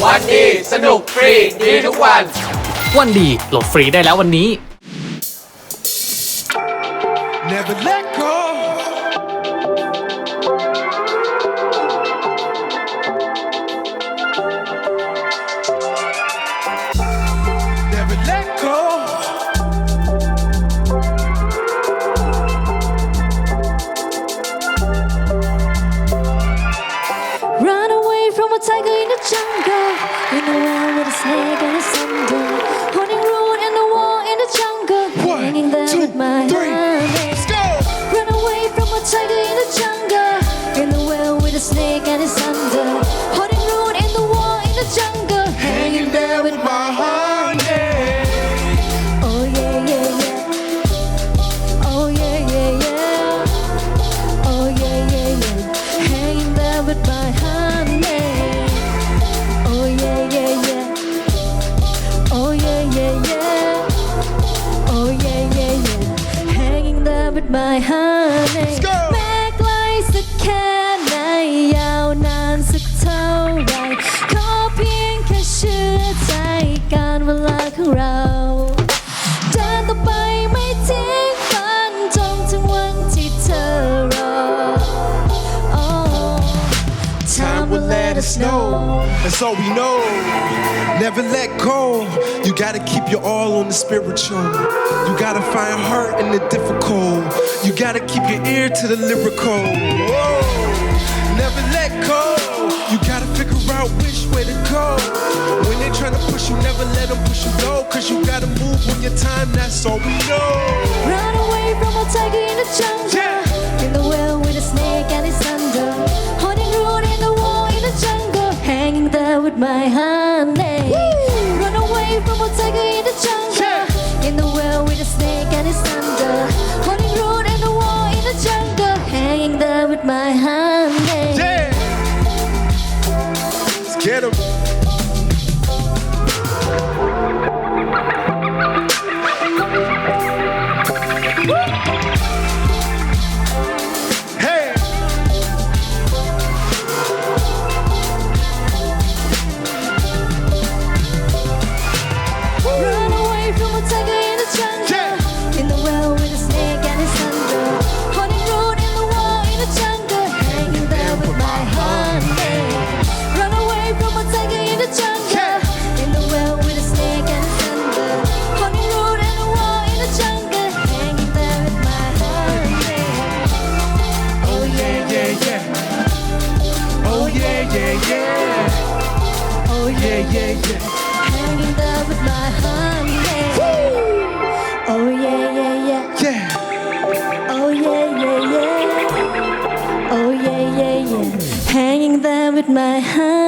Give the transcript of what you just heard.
วันดีสนุกฟรีดีทุกวันวันดีโหลดฟรีได้แล้ววันนี้ Never let go Never let go Run away from a tiger in the jungle In a world with a snake and a thunder Holding root and the wall in the jungle Hanging there with my hand Run away from a tiger in the jungle In the world with a snake and a thunder Holding root in the wall in the jungle Hanging there with my hand Oh yeah yeah yeah Oh yeah yeah yeah Oh yeah yeah yeah Hanging there with my hand Oh yeah yeah yeah Oh yeah yeah yeah Oh yeah yeah yeah Hanging there with my hand แม้ไกลสักแค่ไหนยาวนานสักเท่าไรขอเพียงแค่เชื่อใจการเวลาของเราเดินต่อไปไม่ทิ้งฝันจนถึงวันที่เธอรอ Time will let us know That's all we know Never let go You gotta keep your all on the spiritual You gotta find heart in the difficult You gotta keep your ear to the lyrical Whoa. Never let go You gotta figure out which way to go When they tryna push you, never let them push you low Cause you gotta move on your time, that's all we know Run away from a tiger in the jungle In the well with a snake and its thunder Holding root in the wall in the jungle Hanging there with my hand Run away from a tiger in the jungle In the well with a snake and its thunder Holding root in the wall in the jungle Hanging there with my hand Yeah Let's get 'em Hey Run away from a tiger in the jungle In the well with a snake and its thunder Holding root in the wall in the jungle Hanging there with my hand Run away from a tiger in the jungle In the well with a snake and its thunder Holding root in the wall in the jungle Hanging there with my hand Oh yeah, yeah, yeah. Oh yeah, yeah, yeah. Oh yeah, yeah, yeah. Hanging there with my hand Oh yeah, yeah, yeah Yeah. Oh yeah, yeah, yeah Oh yeah, yeah, yeah Hanging there with my hand